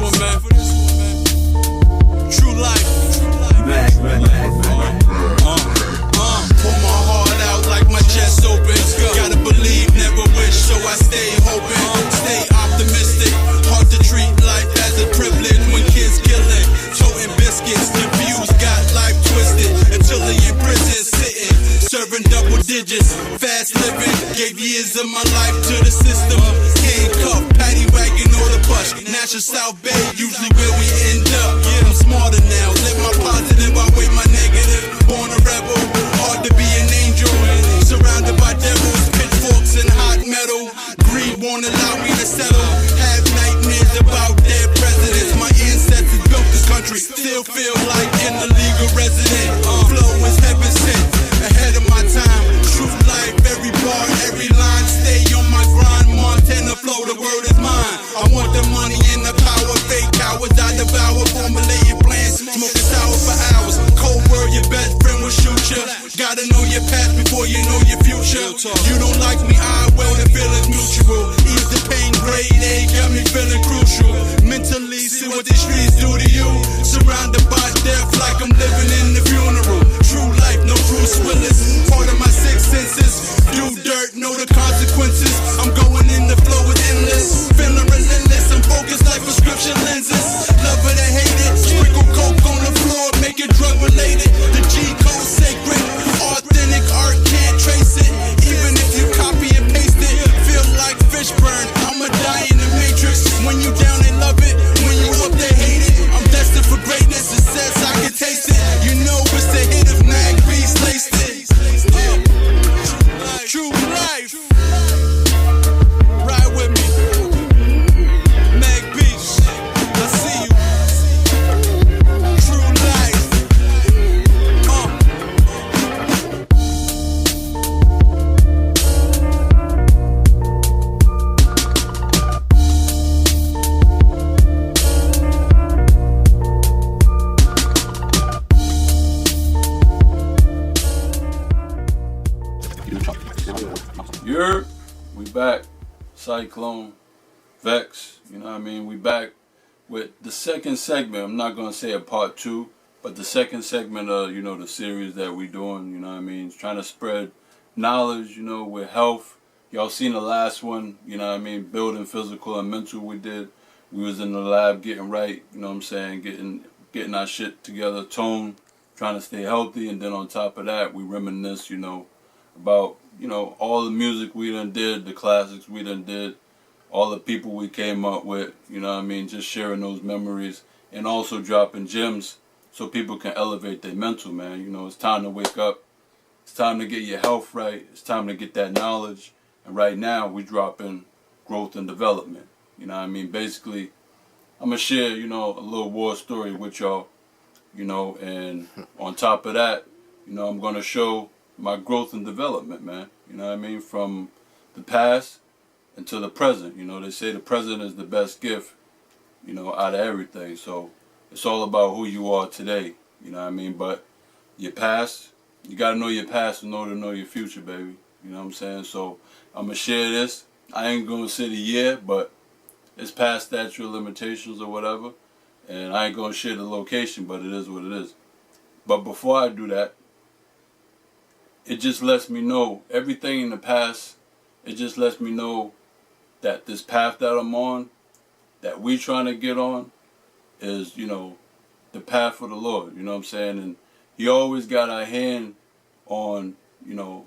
one, man. True life. Pull my heart out like my chest open. Gotta believe, never wish, so I stay hoping. Stay optimistic. Hard to treat life as a privilege when kids killing, toting biscuits. The views got life twisted until they in prison sitting, serving double digits. Fast living, gave years of my life to the system. Handcuffed, paddy wagon or the bus. National South Bay, usually where we end up. Yeah, I'm smarter now. Live my positive, outweigh my negative. Born a rebel, hard to be an angel. Surrounded by devils, pitchforks and hot metal. Greed won't allow me to settle. Have nightmares about dead presidents. My ancestors built this country. Still feel like in the league of resident. Flow is heaven sent. Ahead of my time. True life, every bar, every line. Stay on my grind. Montana flow, the word is mine. I want the money and the power. Fake cowards I devour. Formulating plans. Smoking sour for hours. Cold word, your best friend will shoot you. Gotta know your past before you know your future. You don't like me, I will, the feeling's mutual. Ease the pain, grade A, got me feeling crucial. Mentally, see what these streets do to you. Surrounded by death like I'm living in the funeral. True life, no Bruce Willis. Part of my six senses. Do dirt, know the consequences. I'm going in, the flow is endless. Feeling relentless, I'm focused like prescription lenses. Love it or hate it, sprinkle coke on the floor, make it drug related. The G code sacred. Authentic art, can't trace it. Even if you copy and paste it, feel like fish burn. I'ma die in the matrix. When you down, they love it. When you up, they hate it. I'm destined for greatness. Success, I can taste it. You know it's the hit of Mag Beats laced it. True life. Ride with me. Mag Beats. I see you. True life. We back, Cyclone, Vex, you know what I mean? We back with the second segment. I'm not gonna say a part two, but the second segment of, you know, the series that we doing, you know what I mean? Trying to spread knowledge, you know, with health. Y'all seen the last one, you know what I mean? Building physical and mental we did. We was in the lab getting right, you know what I'm saying? Getting our shit together, tone, trying to stay healthy, and then on top of that, we reminisce, you know, about, you know, all the music we done did, the classics we done did, all the people we came up with, you know what I mean, just sharing those memories, and also dropping gems so people can elevate their mental, man. You know, it's time to wake up, it's time to get your health right, it's time to get that knowledge, and right now we dropping growth and development, you know what I mean. Basically, I'm gonna share, you know, a little war story with y'all, you know, and on top of that, you know, I'm gonna show my growth and development, man. You know what I mean? From the past until the present. You know, they say the present is the best gift, you know, out of everything. So it's all about who you are today. You know what I mean? But your past, you got to know your past in order to know your future, baby. You know what I'm saying? So I'm going to share this. I ain't going to say the year, but it's past statute of limitations or whatever. And I ain't going to share the location, but it is what it is. But before I do that, it just lets me know everything in the past. It just lets me know that this path that I'm on, that we trying to get on, is, you know, the path of the Lord. You know what I'm saying? And He always got our hand on, you know,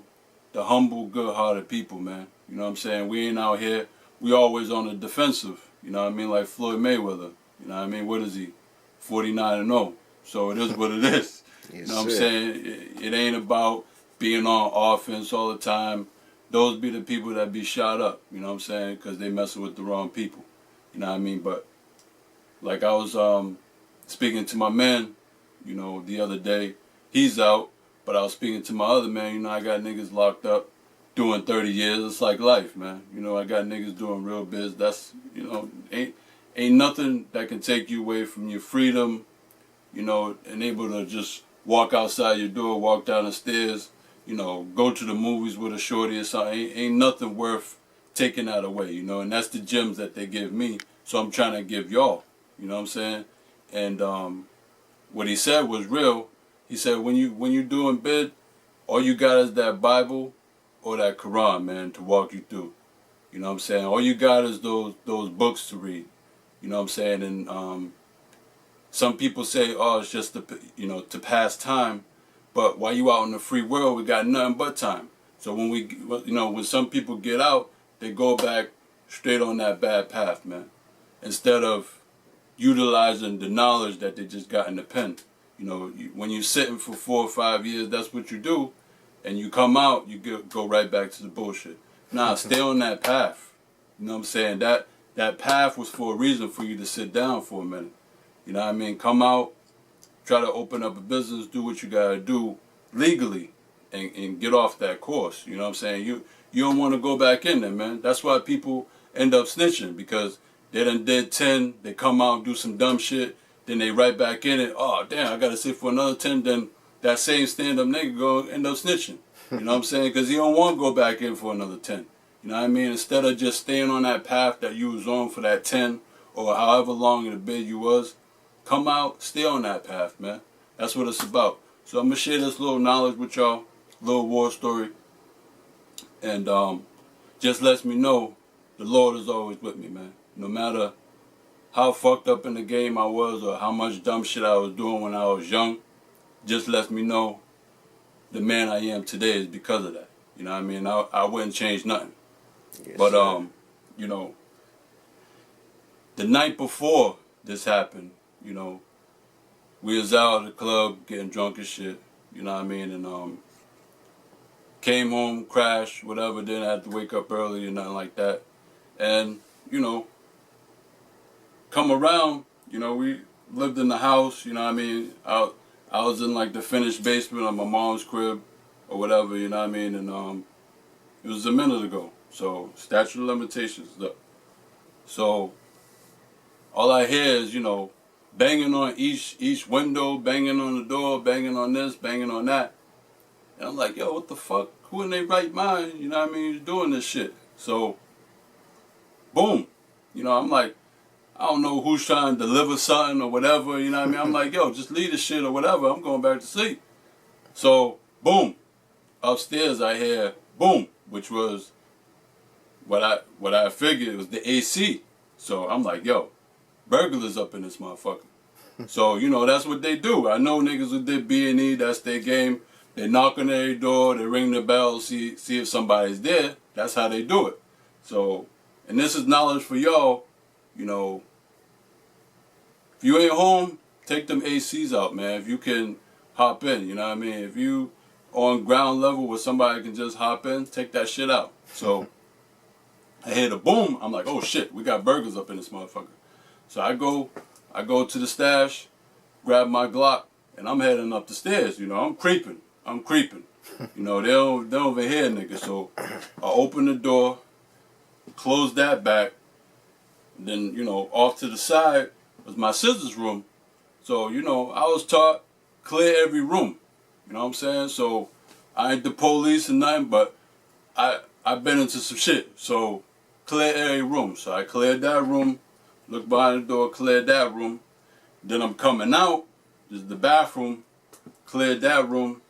the humble, good-hearted people, man. You know what I'm saying? We ain't out here. We always on the defensive. You know what I mean? Like Floyd Mayweather. You know what I mean? What is he? 49-0. So it is what it is. Yes, you know what I'm sir. saying? It ain't about being on offense all the time. Those be the people that be shot up, you know what I'm saying? Because they messing with the wrong people. You know what I mean? But like I was speaking to my man, you know, the other day. He's out, but I was speaking to my other man. You know, I got niggas locked up doing 30 years. It's like life, man. You know, I got niggas doing real biz. That's, you know, ain't nothing that can take you away from your freedom, you know, and able to just walk outside your door, walk down the stairs, you know, go to the movies with a shorty or something. Ain't nothing worth taking that away, you know, and that's the gems that they give me. So I'm trying to give y'all, You know what I'm saying? And what he said was real. He said when you doing bid, all you got is that Bible or that Quran, man, to walk you through. You know what I'm saying? All you got is those books to read. You know what I'm saying? And some people say, oh, it's just to pass time. But while you out in the free world, we got nothing but time. So when some people get out, they go back straight on that bad path, man. Instead of utilizing the knowledge that they just got in the pen. When you're sitting for 4 or 5 years, that's what you do. And you come out, you go right back to the bullshit. Nah, stay on that path. You know what I'm saying? That path was for a reason, for you to sit down for a minute. You know what I mean? Come out, try to open up a business, do what you gotta do legally, and get off that course. You know what I'm saying? You don't want to go back in there, man. That's why people end up snitching, because they done did 10, they come out, do some dumb shit, then they right back in it. Oh, damn, I gotta sit for another 10, then that same stand-up nigga go end up snitching. You know what I'm saying? Because he don't want to go back in for another 10. You know what I mean? Instead of just staying on that path that you was on for that 10 or however long in the bid you was, come out, stay on that path, man. That's what it's about. So I'm going to share this little knowledge with y'all, little war story. And just lets me know the Lord is always with me, man. No matter how fucked up in the game I was or how much dumb shit I was doing when I was young, just lets me know the man I am today is because of that. You know what I mean? I wouldn't change nothing. Yes, but the night before this happened, we was out at the club getting drunk and shit. You know what I mean? And came home, crashed, whatever. Didn't have to wake up early or nothing like that. And come around. We lived in the house. You know what I mean? I was in like the finished basement of my mom's crib or whatever, you know what I mean? And it was a minute ago. So statute of limitations is up. So all I hear is, banging on each window, banging on the door, banging on this, banging on that. And I'm like, yo, what the fuck? Who in their right mind, you know what I mean, is doing this shit? So, boom. I'm like, I don't know who's trying to deliver something or whatever, you know what I mean? I'm like, yo, just leave the shit or whatever. I'm going back to sleep. So, boom. Upstairs I hear boom, which was what I figured was the AC. So I'm like, yo, burglars up in this motherfucker. So, that's what they do. I know niggas with their B&E, that's their game. They knock on their door, they ring the bell, see if somebody's there. That's how they do it. So, and this is knowledge for y'all. If you ain't home, take them ACs out, man. If you can hop in, you know what I mean? If you on ground level where somebody can just hop in, take that shit out. So I hear the boom. I'm like, oh shit, we got burglars up in this motherfucker. So I go to the stash, grab my Glock, and I'm heading up the stairs. I'm creeping. They don't even hear niggas. So I open the door, close that back. Then, off to the side was my sister's room. So, I was taught clear every room. You know what I'm saying? So I ain't the police or nothing, but I've been into some shit. So clear every room. So I cleared that room, looked behind the door, cleared that room. Then I'm coming out. This is the bathroom. Cleared that room.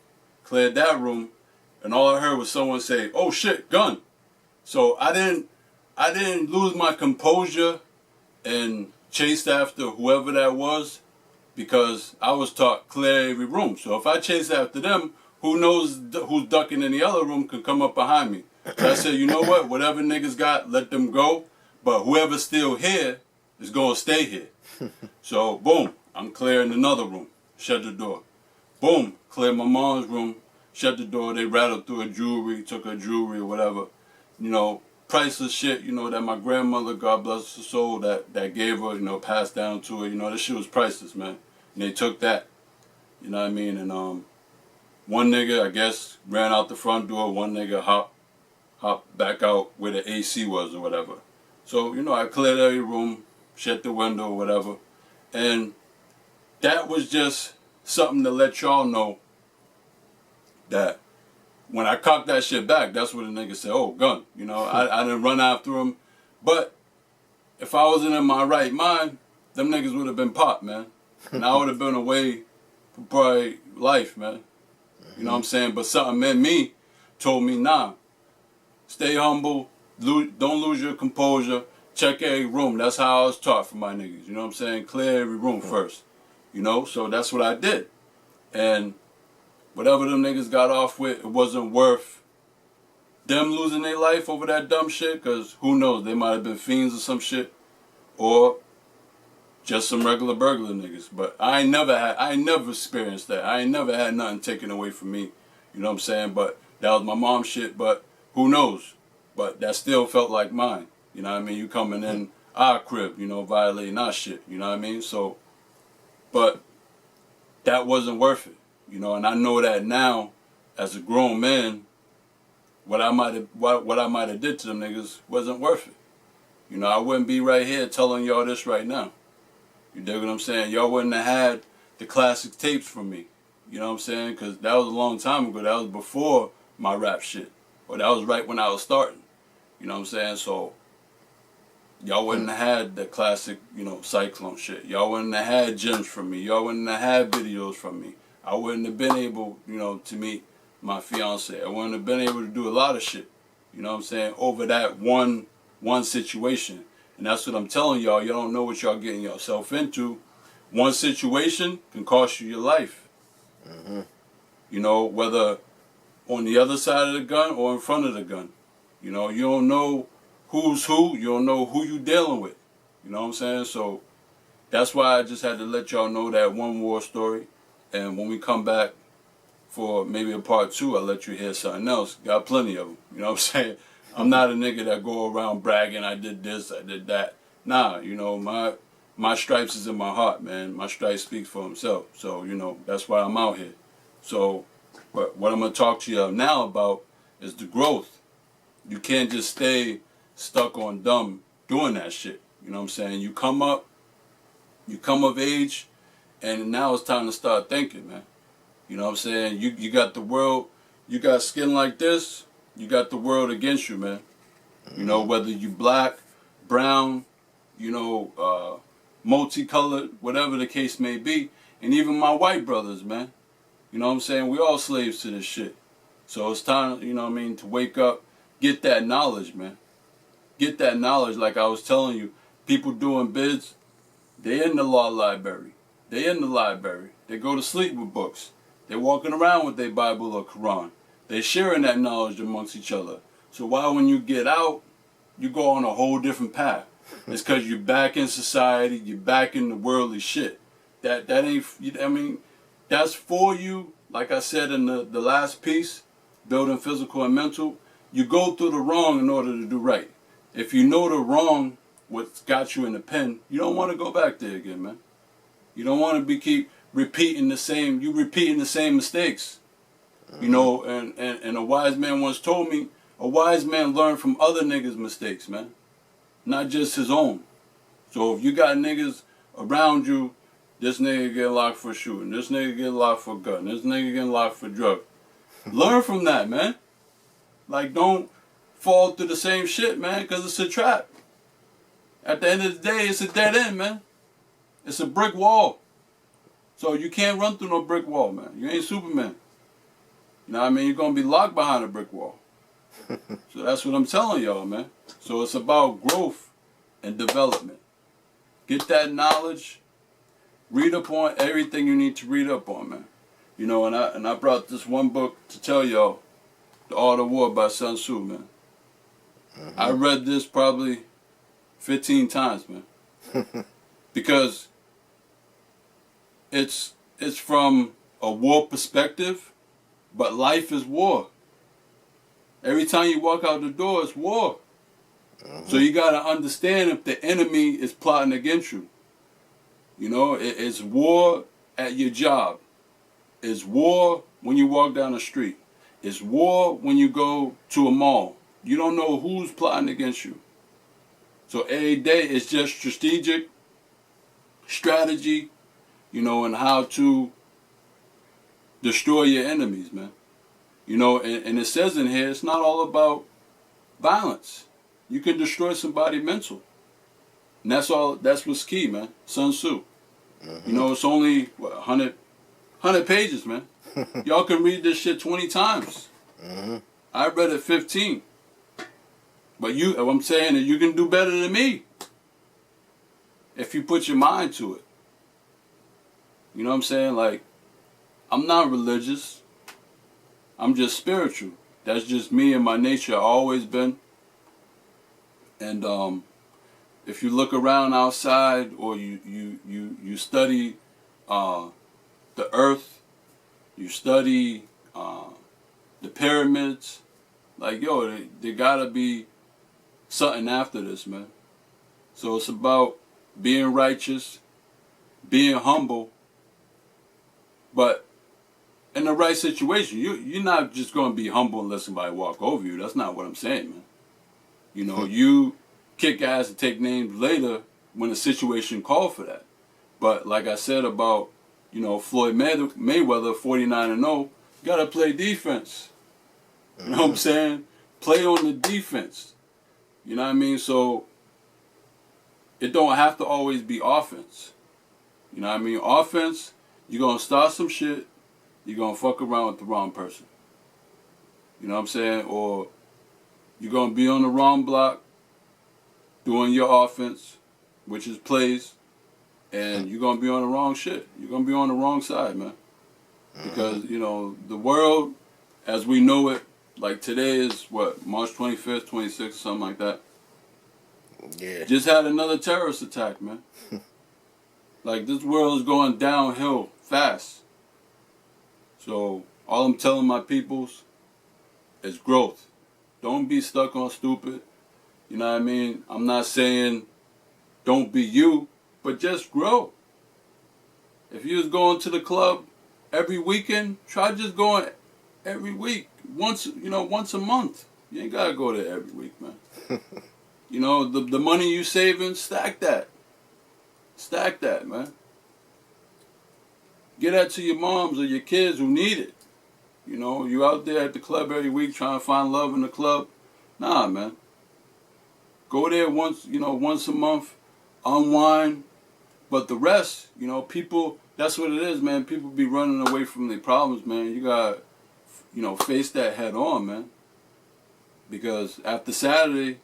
And all I heard was someone say, oh shit, gun. So I didn't lose my composure and chased after whoever that was, because I was taught clear every room. So if I chase after them, who knows who's ducking in the other room can come up behind me. So I said, you know what? Whatever niggas got, let them go. But whoever's still here is going to stay here. So boom, I'm clearing another room. Shut the door. Boom, clear my mom's room. Shut the door. They rattled through her jewelry, took her jewelry or whatever. Priceless shit, that my grandmother, God bless her soul, that gave her, passed down to her. This shit was priceless, man. And they took that. You know what I mean? And one nigga, I guess, ran out the front door. One nigga hopped back out where the AC was or whatever. So, I cleared every room, shut the window or whatever. And that was just something to let y'all know that when I cocked that shit back, that's what the nigga said, oh, gun. I didn't run after him. But if I wasn't in my right mind, them niggas would have been popped, man. And I would have been away for probably life, man. You know what I'm saying? But something in me told me, nah, stay humble, don't lose your composure, check every room. That's how I was taught from my niggas. You know what I'm saying? Clear every room first. You know? So that's what I did. And whatever them niggas got off with, it wasn't worth them losing their life over that dumb shit, because who knows, they might have been fiends or some shit, or just some regular burglar niggas. But I ain't never experienced that. I ain't never had nothing taken away from me. You know what I'm saying? But that was my mom's shit, but who knows? But that still felt like mine. You know what I mean? You coming in our crib, you know, violating our shit. You know what I mean? So, but that wasn't worth it. You know, and I know that now, as a grown man, what I might have did to them niggas wasn't worth it. You know, I wouldn't be right here telling y'all this right now. You dig what I'm saying? Y'all wouldn't have had the classic tapes from me. You know what I'm saying? Because that was a long time ago. That was before my rap shit. Or that was right when I was starting. You know what I'm saying? So, y'all wouldn't have had the classic, you know, Cyclone shit. Y'all wouldn't have had gems from me. Y'all wouldn't have had videos from me. I wouldn't have been able, you know, to meet my fiance. I wouldn't have been able to do a lot of shit. You know what I'm saying? Over that one situation. And that's what I'm telling y'all. Y'all don't know what y'all getting yourself into. One situation can cost you your life. Mm-hmm. You know, whether on the other side of the gun or in front of the gun. You know, you don't know who's who. You don't know who you dealing with. You know what I'm saying? So that's why I just had to let y'all know that one war story. And when we come back for maybe a part 2, I'll let you hear something else. Got plenty of them. You know what I'm saying? I'm not a nigga that go around bragging, I did this, I did that. Nah, you know, my stripes is in my heart, man. My stripes speak for himself. So, you know, that's why I'm out here. So, but what I'm going to talk to you now about is the growth. You can't just stay stuck on dumb doing that shit. You know what I'm saying? You come of age, and now it's time to start thinking, man. You know what I'm saying? You got the world, you got skin like this, you got the world against you, man. You know, whether you black, brown, you know, multicolored, whatever the case may be. And even my white brothers, man. You know what I'm saying? We all slaves to this shit. So it's time, you know what I mean, to wake up, get that knowledge, man. Get that knowledge. Like I was telling you, people doing bids, they in the law library. They in the library. They go to sleep with books. They're walking around with their Bible or Quran. They're sharing that knowledge amongst each other. So why when you get out, you go on a whole different path? It's because you're back in society, you're back in the worldly shit. That ain't, I mean, that's for you, like I said in the last piece, building physical and mental. You go through the wrong in order to do right. If you know the wrong, what's got you in the pen, you don't want to go back there again, man. You don't want to keep repeating the same mistakes. You know, and a wise man once told me, a wise man learned from other niggas' mistakes, man. Not just his own. So if you got niggas around you, this nigga get locked for shooting, this nigga get locked for gun, this nigga get locked for drug. Learn from that, man. Like, don't fall through the same shit, man, because it's a trap. At the end of the day, it's a dead end, man. It's a brick wall. So you can't run through no brick wall, man. You ain't Superman. You know what I mean? You're going to be locked behind a brick wall. So that's what I'm telling y'all, man. So it's about growth and development. Get that knowledge. Read up on everything you need to read up on, man. You know, and I brought this one book to tell y'all, The Art of War by Sun Tzu, man. Mm-hmm. I read this probably 15 times, man. Because it's from a war perspective, but life is war. Every time you walk out the door, it's war. Mm-hmm. So you got to understand if the enemy is plotting against you. You know, it's war at your job. It's war when you walk down the street. It's war when you go to a mall. You don't know who's plotting against you. So every day it's just strategy, you know, and how to destroy your enemies, man. You know, and it says in here, it's not all about violence. You can destroy somebody mental. And that's what's key, man. Sun Tzu. You know, it's only, what, 100 pages, man. Y'all can read this shit 20 times. I read it 15. But I'm saying that you can do better than me if you put your mind to it. You know what I'm saying? Like, I'm not religious. I'm just spiritual. That's just me and my nature. I've always been. And if you look around outside, or you study the earth, you study the pyramids, like, yo, there gotta be something after this, man. So it's about being righteous, being humble, but in the right situation. You're not just going to be humble and let somebody walk over you. That's not what I'm saying, man. You know, you kick ass and take names later when the situation called for that. But like I said about, you know, Floyd Mayweather, 49-0, you got to play defense. You know what I'm saying? Play on the defense. You know what I mean? So it don't have to always be offense. You know what I mean? Offense, you're going to start some shit, you're going to fuck around with the wrong person. You know what I'm saying? Or you're going to be on the wrong block doing your offense, which is plays, and you're going to be on the wrong shit. You're going to be on the wrong side, man. Because, you know, the world, as we know it, like today is, what, March 25th, 26th, something like that. Yeah. Just had another terrorist attack, man. Like, this world is going downhill fast. So, all I'm telling my peoples is growth. Don't be stuck on stupid. You know what I mean? I'm not saying don't be you, but just grow. If you was going to the club every weekend, try just going every week. Once a month. You ain't gotta go there every week, man. You know, the money you saving, stack that. Stack that, man. Get that to your moms or your kids who need it. You know, you out there at the club every week trying to find love in the club. Nah, man. Go there once a month, unwind. But the rest, you know, people, that's what it is, man. People be running away from their problems, man. You gotta, you know, face that head on, man. Because after Saturday,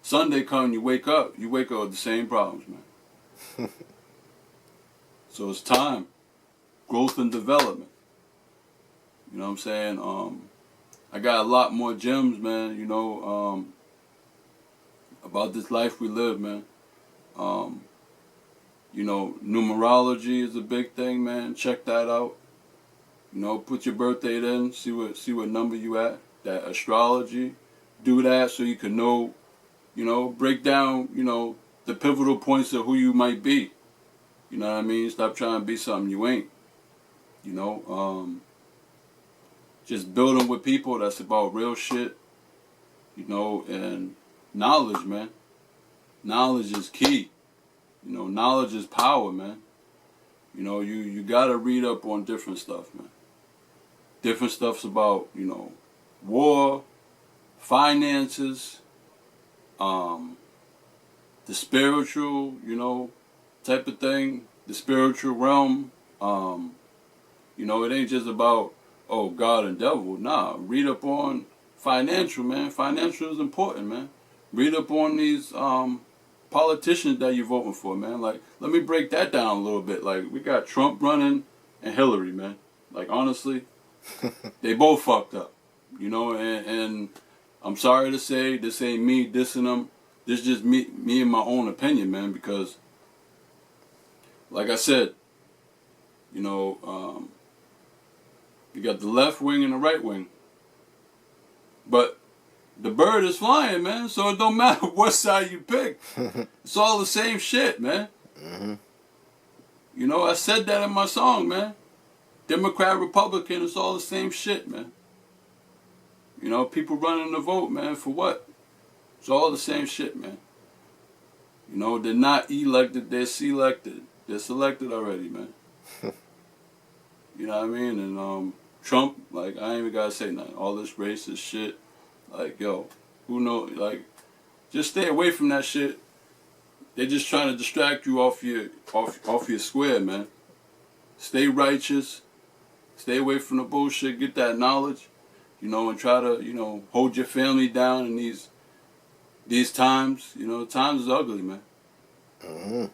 Sunday come, you wake up with the same problems, man. So it's time. Growth and development. You know what I'm saying? I got a lot more gems, man, you know, about this life we live, man. You know, numerology is a big thing, man. Check that out. You know, put your birth date in, see what number you at. That astrology, do that so you can know, you know, break down, you know, the pivotal points of who you might be. You know what I mean? Stop trying to be something you ain't. You know, just building with people that's about real shit. You know, and knowledge, man. Knowledge is key. You know, knowledge is power, man. You know, you gotta read up on different stuff, man. Different stuff's about, you know, war, finances, the spiritual, you know, type of thing, the spiritual realm. You know, it ain't just about, oh, God and devil. Nah, read up on financial, man. Financial is important, man. Read up on these politicians that you're voting for, man. Like, let me break that down a little bit. Like, we got Trump running and Hillary, man. Like, honestly, they both fucked up. You know, and I'm sorry to say, this ain't me dissing them. This is just me and my own opinion, man, because, like I said, you know, you got the left wing and the right wing. But the bird is flying, man, so it don't matter what side you pick. It's all the same shit, man. You know, I said that in my song, man. Democrat, Republican, it's all the same shit, man. You know, people running the vote, man, for what? It's all the same shit, man. You know, they're not elected, they're selected. They're selected already, man. You know what I mean? And Trump, like, I ain't even gotta say nothing. All this racist shit, like, yo, who knows? Like, just stay away from that shit. They're just trying to distract you off your square, man. Stay righteous. Stay away from the bullshit. Get that knowledge, you know, and try to, you know, hold your family down in these times. You know, times is ugly, man. Mm-hmm.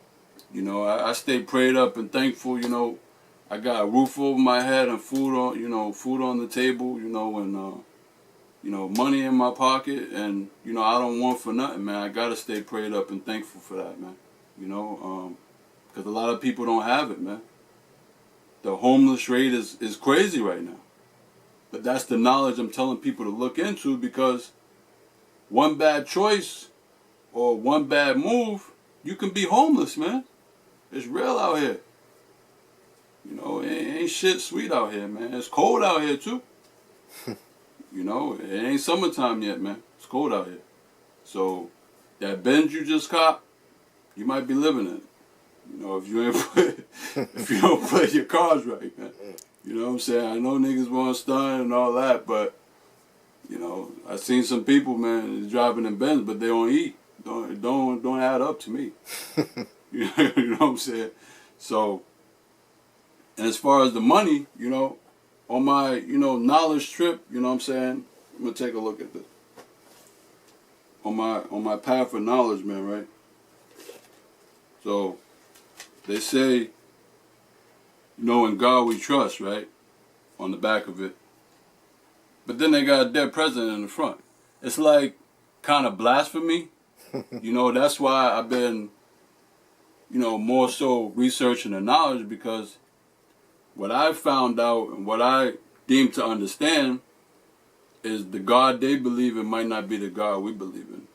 You know, I stay prayed up and thankful. You know, I got a roof over my head and food on the table. You know, and you know, money in my pocket, and you know, I don't want for nothing, man. I gotta stay prayed up and thankful for that, man. You know, because a lot of people don't have it, man. The homeless rate is crazy right now. But that's the knowledge I'm telling people to look into, because one bad choice or one bad move, you can be homeless, man. It's real out here. You know, it ain't shit sweet out here, man. It's cold out here, too. You know, it ain't summertime yet, man. It's cold out here. So, that Benz you just caught, you might be living in it. You know, if you don't play your cards right, man. You know what I'm saying? I know niggas want to stun and all that, but, you know, I seen some people, man, driving in Benz, but they don't eat. Don't add up to me. You know what I'm saying? So, and as far as the money, you know, on my, you know, knowledge trip, you know what I'm saying? I'm going to take a look at this. On my path of knowledge, man, right? So, they say, you know, in God we trust, right? On the back of it. But then they got a dead president in the front. It's like kind of blasphemy. You know, that's why I've been, you know, more so researching the knowledge, because what I found out and what I deem to understand is the God they believe in might not be the God we believe in.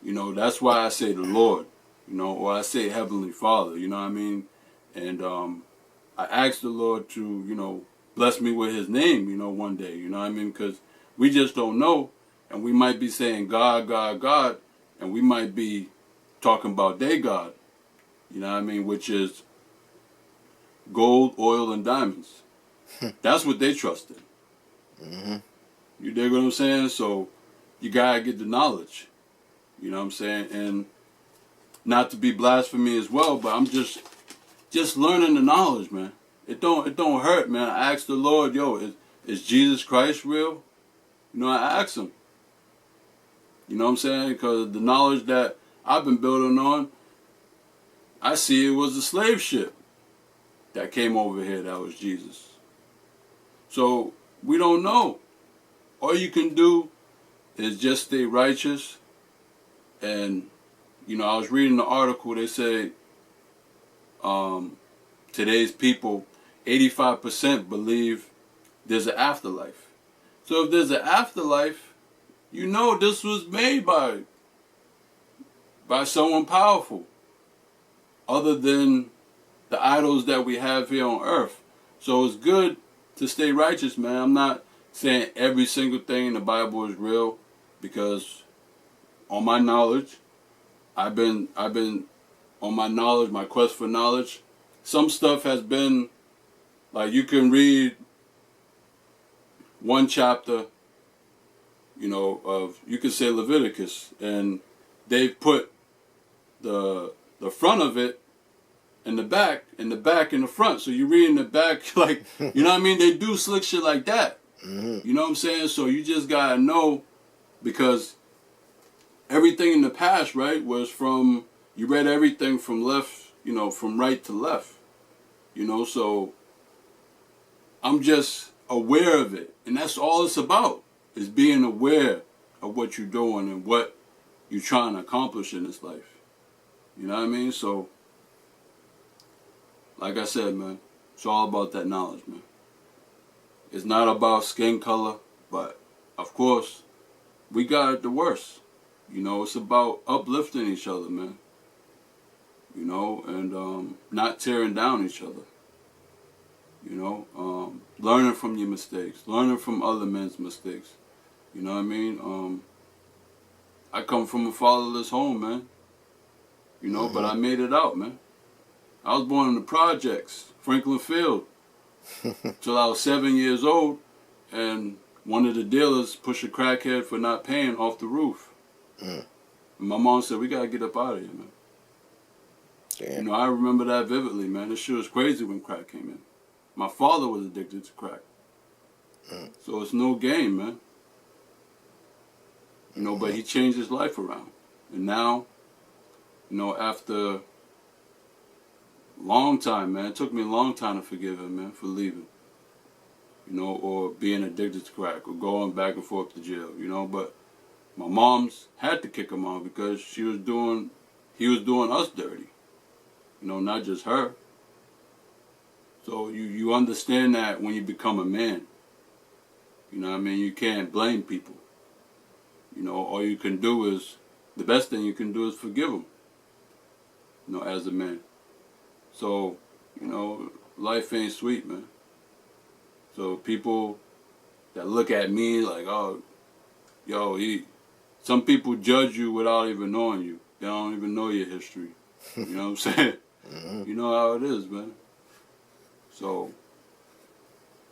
You know, that's why I say the Lord, you know, or I say Heavenly Father, you know what I mean? And I asked the Lord to, you know, bless me with his name, you know, one day, you know what I mean? Because we just don't know, and we might be saying God, God, God, and we might be talking about their God, you know what I mean, which is gold, oil, and diamonds. That's what they trusted. Mm-hmm. You dig what I'm saying? So you gotta get the knowledge. You know what I'm saying? And not to be blasphemy as well, but I'm just learning the knowledge, man. It don't hurt, man. I asked the Lord, yo, is Jesus Christ real? You know, I asked him. You know what I'm saying? Because the knowledge that I've been building on, I see it was a slave ship that came over here that was Jesus. So we don't know. All you can do is just stay righteous. And, you know, I was reading the article, they say today's people, 85% believe there's an afterlife. So if there's an afterlife, you know this was made by someone powerful, other than the idols that we have here on earth. So it's good to stay righteous, man. I'm not saying every single thing in the Bible is real, because on my knowledge, I've been on my knowledge, my quest for knowledge. Some stuff has been, like, you can read one chapter, you know, of, you could say Leviticus, and they put the front of it in the back, and the back in the front. So you read in the back, like, you know what I mean? They do slick shit like that. Mm-hmm. You know what I'm saying? So you just gotta know, because everything in the past, right, was from, you read everything from left, you know, from right to left. You know, so I'm just aware of it. And that's all it's about, is being aware of what you're doing and what you're trying to accomplish in this life. You know what I mean? So, like I said, man, it's all about that knowledge, man. It's not about skin color, but, of course, we got it the worst. You know, it's about uplifting each other, man. You know, and not tearing down each other. You know, learning from your mistakes, learning from other men's mistakes. You know what I mean? I come from a fatherless home, man. You know, but I made it out, man. I was born in the projects, Franklin Field, till I was 7 years old, and one of the dealers pushed a crackhead for not paying off the roof. And my mom said, we gotta get up out of here, man. Damn. You know, I remember that vividly, man. This shit was crazy when crack came in. My father was addicted to crack. So it's no game, man. You know, but he changed his life around. And now, you know, after a long time, man, it took me a long time to forgive him, man, for leaving. You know, or being addicted to crack, or going back and forth to jail, you know. But my mom's had to kick him out because he was doing us dirty. You know, not just her. So you understand that when you become a man. You know what I mean? You can't blame people. You know, all you can do is, the best thing you can do is forgive them. You know, as a man. So, you know, life ain't sweet, man. So people that look at me like, oh, yo, some people judge you without even knowing you. They don't even know your history. You know what I'm saying? You know how it is, man. So,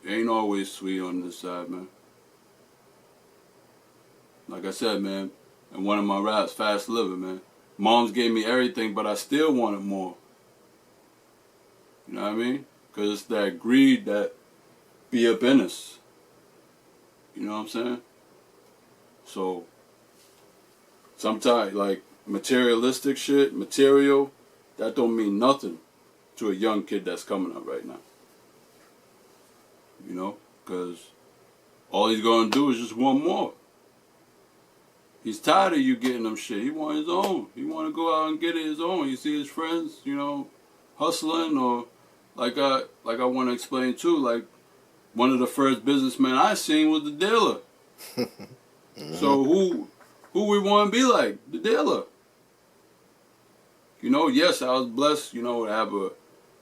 it ain't always sweet on this side, man. Like I said, man, in one of my raps, Fast Living, man, moms gave me everything, but I still wanted more. You know what I mean? Because it's that greed that be up in us. You know what I'm saying? So, sometimes, like, materialistic shit, material, that don't mean nothing to a young kid that's coming up right now. You know? Because all he's going to do is just want more. He's tired of you getting him shit. He want his own. He want to go out and get it his own. You see his friends, you know, hustling, or like I want to explain too, like one of the first businessmen I seen was the dealer. So who we want to be like? The dealer. You know, yes, I was blessed, you know, to have a,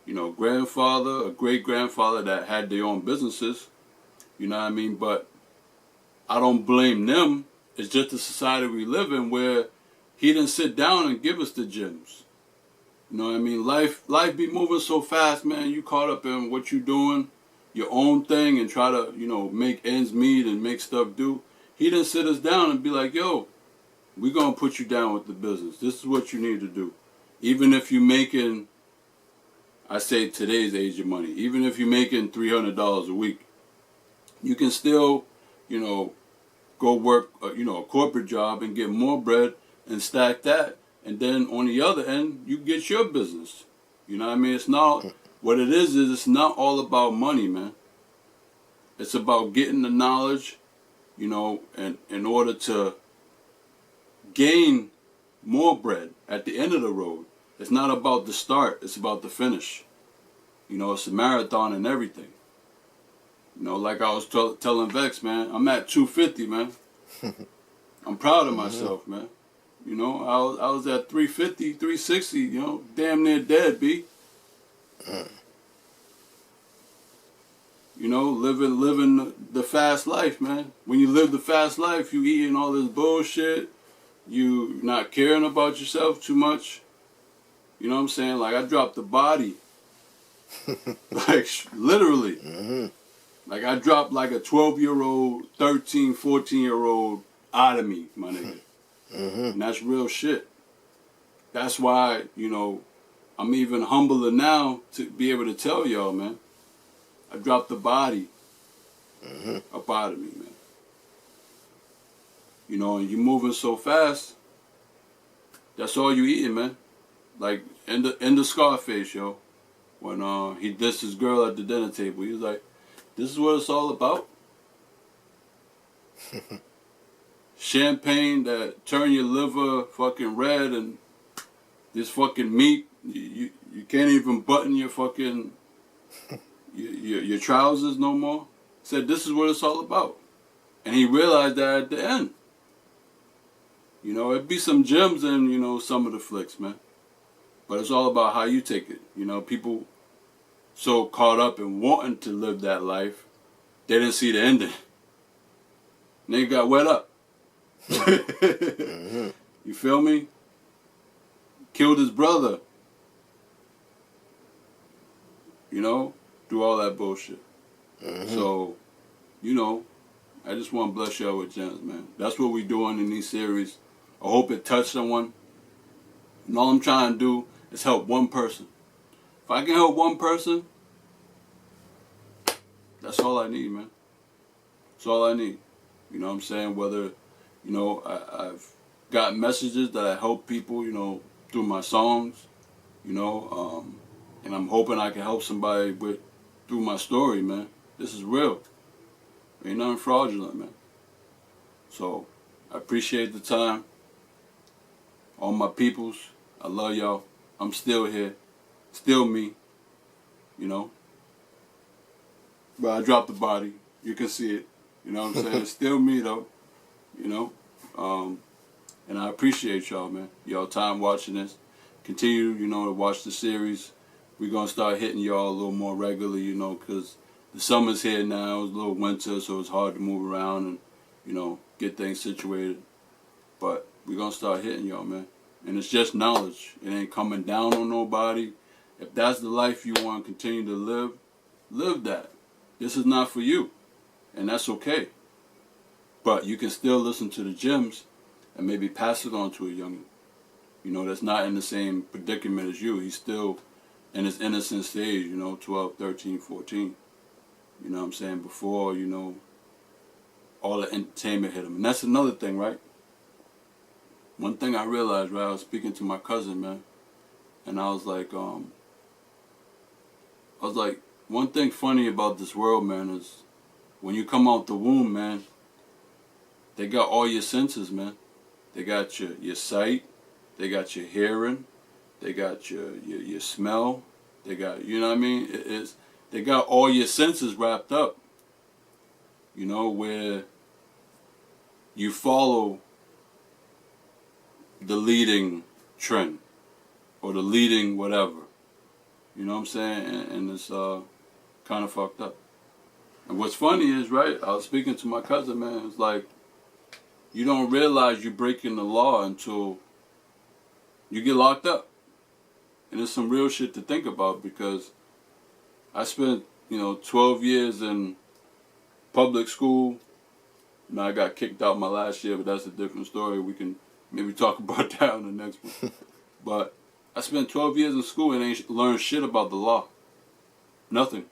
you know, grandfather, a great-grandfather that had their own businesses. You know what I mean? But I don't blame them. It's just the society we live in where he didn't sit down and give us the gems. You know what I mean? Life be moving so fast, man. You caught up in what you doing, your own thing, and try to, you know, make ends meet and make stuff do. He didn't sit us down and be like, yo, we're going to put you down with the business. This is what you need to do. Even if you're making, I say today's age of money, even if you're making $300 a week, you can still, you know, go work, you know, a corporate job and get more bread and stack that. And then on the other end, you get your business. You know what I mean? It's not, what it is it's not all about money, man. It's about getting the knowledge, you know, and in order to gain more bread at the end of the road. It's not about the start, it's about the finish. You know, it's a marathon and everything. You know, like I was telling Vex, man, I'm at 250, man. I'm proud of myself, man. You know, I was at 350, 360, you know, damn near dead, B. You know, living the fast life, man. When you live the fast life, you eating all this bullshit. You not caring about yourself too much. You know what I'm saying? Like, I dropped the body. Like, literally. Like, I dropped like a 12-year-old, 13, 14-year-old out of me, my nigga. And that's real shit. That's why, you know, I'm even humbler now to be able to tell y'all, man. I dropped the body up out of me, man. You know, and you moving so fast, that's all you eating, man. Like, in the Scarface, yo, when he dissed his girl at the dinner table, he was like, this is what it's all about. Champagne that turn your liver fucking red, and this fucking meat, you can't even button your fucking your trousers no more. Said this is what it's all about. And he realized that at the end. You know, it'd be some gems in, you know, some of the flicks, man. But it's all about how you take it. You know, people so caught up in wanting to live that life, they didn't see the ending. Nigga got wet up. You feel me? Killed his brother. You know? Do all that bullshit. So, you know, I just want to bless y'all with gems, man. That's what we doing in these series. I hope it touched someone. And all I'm trying to do is help one person. If I can help one person, that's all I need, man. That's all I need. You know what I'm saying? Whether, you know, I've got messages that I help people, you know, through my songs, you know, and I'm hoping I can help somebody through my story, man. This is real. Ain't nothing fraudulent, man. So, I appreciate the time. All my peoples, I love y'all. I'm still here. Still me. You know. But I dropped the body. You can see it. You know what I'm saying? Still me, though. You know. And I appreciate y'all, man. Y'all time watching this. Continue, you know, to watch the series. We're going to start hitting y'all a little more regularly, you know, because the summer's here now. It's a little winter, so it's hard to move around and, you know, get things situated. But we're going to start hitting y'all, man. And it's just knowledge. It ain't coming down on nobody. If that's the life you want to continue to live, live that. This is not for you. And that's okay. But you can still listen to the gems and maybe pass it on to a youngin'. You know, that's not in the same predicament as you. He's still in his innocent stage, you know, 12, 13, 14. You know what I'm saying? Before, you know, all the entertainment hit him. And that's another thing, right? One thing I realized, right, I was speaking to my cousin, man, and I was like, one thing funny about this world, man, is when you come out the womb, man, they got all your senses, man. They got your sight, they got your hearing, they got your smell, they got, you know what I mean? They got all your senses wrapped up, you know, where you follow the leading trend or the leading whatever. You know what I'm saying? And it's kind of fucked up. And what's funny is, right, I was speaking to my cousin, man, it's like, you don't realize you're breaking the law until you get locked up. And it's some real shit to think about, because I spent, you know, 12 years in public school. Now I got kicked out my last year, but that's a different story. We can maybe talk about that in the next one. But I spent 12 years in school and ain't learned shit about the law. Nothing.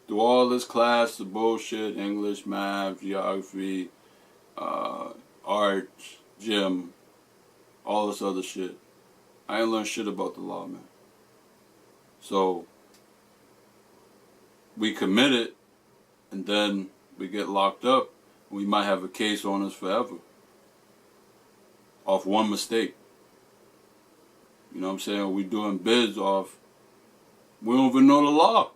Through all this class of bullshit, English, math, geography, art, gym, all this other shit, I ain't learned shit about the law, man. So we commit it, and then we get locked up. We might have a case on us forever off one mistake. You know what I'm saying? We doing bids off, we don't even know the law.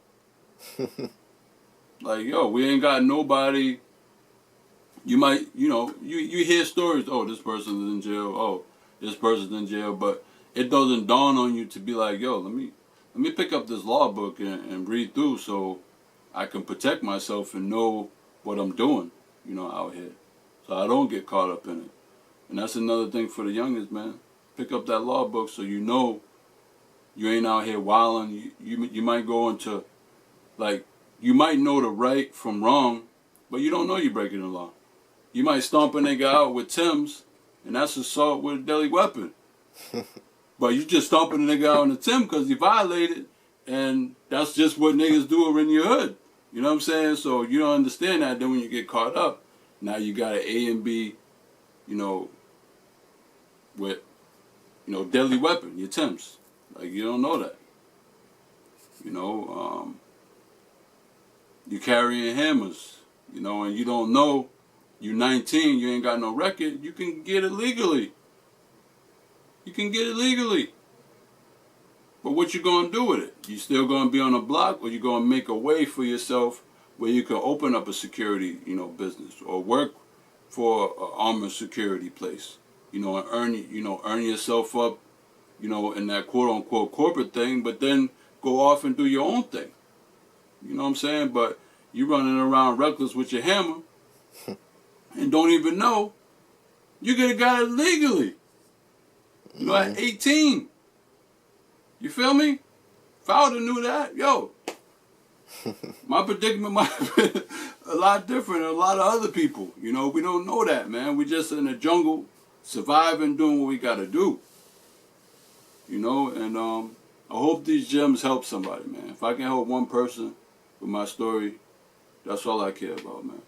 Like, yo, we ain't got nobody. You might, you know, you hear stories, oh, this person's in jail, oh, this person's in jail, but it doesn't dawn on you to be like, yo, let me pick up this law book and read through so I can protect myself and know what I'm doing, you know, out here. So I don't get caught up in it. And that's another thing for the youngest, man. Pick up that law book so you know you ain't out here wilding. You might go into, like, you might know the right from wrong, but you don't know you're breaking the law. You might stomp a nigga out with Tim's, and that's assault with a deadly weapon. But you just stomping a nigga out on the Tim because he violated, and that's just what niggas do in your hood. You know what I'm saying? So you don't understand that. Then when you get caught up, now you got an A and B, you know, with, you know, deadly weapon, your Timbs. Like, you don't know that. You know, you carrying hammers, you know, and you don't know, you 19, you ain't got no record, you can get it legally. You can get it legally. But what you gonna do with it? You still gonna be on a block, or you gonna make a way for yourself where you can open up a security, you know, business, or work for an armored security place, you know, and earn yourself up, you know, in that quote unquote corporate thing, but then go off and do your own thing. You know what I'm saying? But you running around reckless with your hammer and don't even know you could have got it legally. You know, at 18. You feel me? If I would have knew that, yo, my predicament might have been a lot different than a lot of other people. You know, we don't know that, man. We just in the jungle, surviving, doing what we got to do. You know, and I hope these gems help somebody, man. If I can help one person with my story, that's all I care about, man.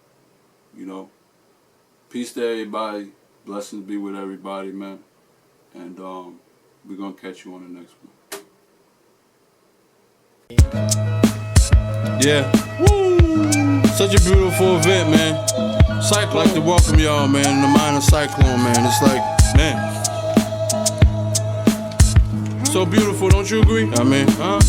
You know, peace to everybody. Blessings be with everybody, man. And we're gonna catch you on the next one. Yeah. Woo! Such a beautiful event, man. I'd like to welcome y'all, man, in the mind of Cyclone, man. It's like, man. So beautiful, don't you agree? I mean, huh?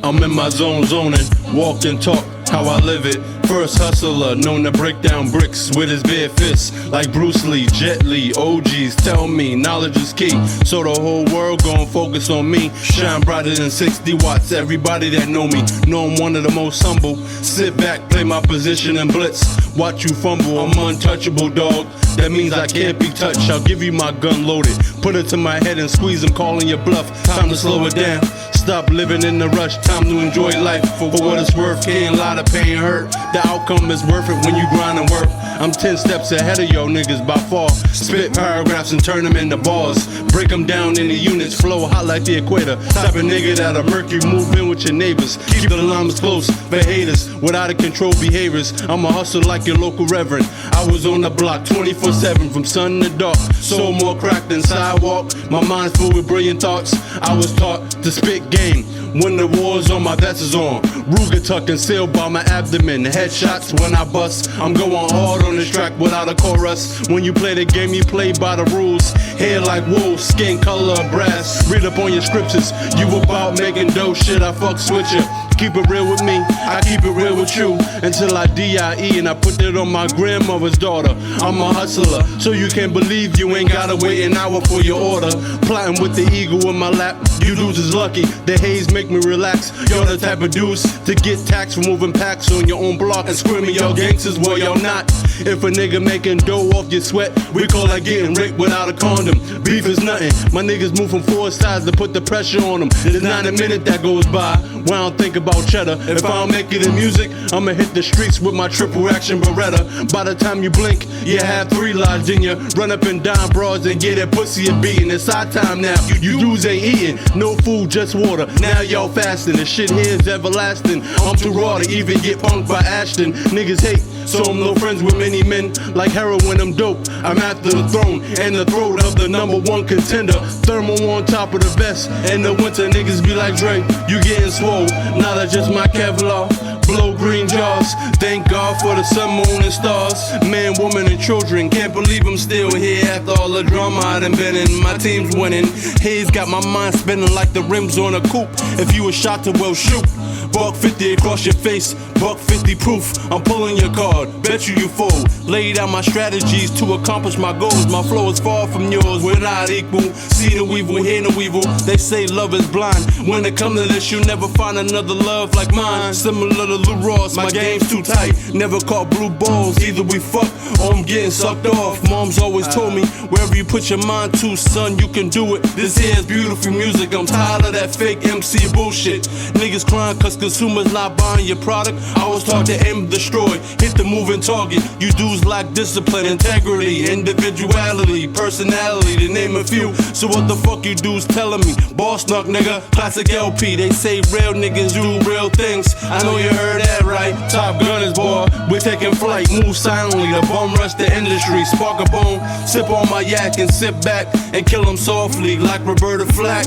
I'm in my zone, zoning, walk and talk, how I live it. First hustler, known to break down bricks with his bare fists. Like Bruce Lee, Jet Li, OGs tell me knowledge is key. So the whole world gon' focus on me. Shine brighter than 60 watts. Everybody that know me know I'm one of the most humble. Sit back, play my position and blitz. Watch you fumble, I'm untouchable, dog. That means I can't be touched. I'll give you my gun loaded. Put it to my head and squeeze them, calling your bluff. Time to slow it down. Stop living in the rush. Time to enjoy life for what it's worth. Can't lie to pain hurt. The outcome is worth it when you grind and work. I'm 10 steps ahead of yo niggas by far. Spit paragraphs and turn them into bars. Break them down into units. Flow hot like the equator. Type of nigga that'll murk you. Move in with your neighbors. Keep the lines close for haters with out of control behaviors. I'm a hustler like your local reverend. I was on the block 24/7 from sun to dark. So more crack than sidewalk. My mind's full with brilliant thoughts. I was taught to spit game. When the war's on, my vest is on. Ruger tucked and sealed by my abdomen. Headshots when I bust. I'm going hard on this track without a chorus. When you play the game, you play by the rules. Hair like wool, skin color of brass. Read up on your scriptures. You about making dope shit, I fucks with you. Keep it real with me, I keep it real with you. Until I die and I put that on my grandmother's daughter. I'm a hustler, so you can believe you ain't gotta wait an hour for your order. Plotting with the eagle in my lap. You dudes is lucky, the haze make me relax. You're the type of dudes to get taxed for moving packs on your own block and screaming y'all gangsters, well y'all not. If a nigga making dough off your sweat, we call that getting raped without a condom. Beef is nothing, my niggas move from 4 sides to put the pressure on them. There's not a minute that goes by when I don't think about cheddar. If I don't make it in music, I'ma hit the streets with my triple action Beretta. By the time you blink, you have 3 lodged in you. Run up and down broads and get that pussy a beating. It's our time now, you dudes ain't eating. No food, just water, now y'all fasting. The shit here is everlasting. I'm too raw to even get punked by Ashton. Niggas hate, so I'm no friends with many men. Like heroin, I'm dope. I'm after the throne and the throat of the #1 contender. Thermal on top of the vest. In the winter, niggas be like Dre, you getting swole. Now that's just my Kevlar. Blow green jars. Thank God for the sun, moon, and stars. Man, woman, and children. Can't believe I'm still here after all the drama I done been in. My team's winning. Haze got my mind spinning like the rims on a coupe. If you a shot to well shoot. $150 across your face, $150 proof. I'm pulling your card, bet you fold. Laid out my strategies to accomplish my goals. My flow is far from yours, we're not equal. See no evil, hear no evil. They say love is blind. When it comes to this, you'll never find another love like mine. Similar to Lou Ross, my game's too tight. Never caught blue balls, either we fuck or I'm getting sucked off. Mom's always told me, wherever you put your mind to, son, you can do it. This here's beautiful music, I'm tired of that fake MC bullshit. Niggas crying cause consumers not buying your product. I was taught to aim, destroy, hit the moving target. You dudes lack discipline, integrity, individuality, personality, to name a few. So what the fuck you dudes telling me? Boss knock, nigga, classic LP. They say real niggas do real things. I know you heard that right. Top Gunners, boy, we're taking flight. Move silently, the bum rush the industry. Spark a bone, sip on my yak and sit back and kill them softly like Roberta Flack.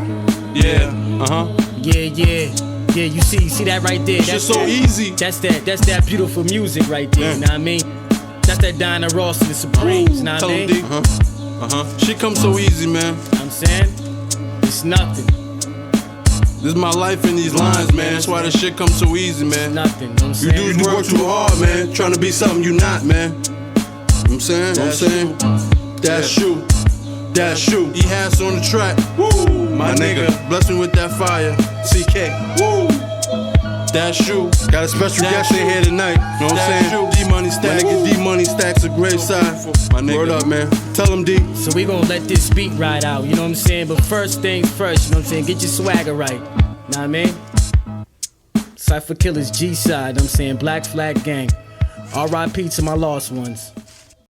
Yeah, Yeah, you see that right there. That's so easy. That's that beautiful music right there, you know what I mean? That's that Diana Ross and the Supremes, you know what I mean? Shit comes so easy, man. I'm saying, it's nothing. This is my life in these lines, man. That's why this shit comes so easy, man. Nothing, you know what I'm You saying? dudes work too hard, man. Trying to be something you not, man. I'm saying, that's you. That's you. He has on the track. Woo, my nigga. Bless me with that fire. CK. Woo. That's you. Got a special guest in here tonight. You know what I'm saying? D-Money Stacks. My nigga D-Money Stacks a great side. My nigga. Word up, man. Tell him D. So we gonna let this beat ride out, you know what I'm saying? But first things first, you know what I'm saying? Get your swagger right. Know what I mean? Cypher Killers G-side, you know what I'm saying? Black Flag Gang. R.I.P. to my lost ones.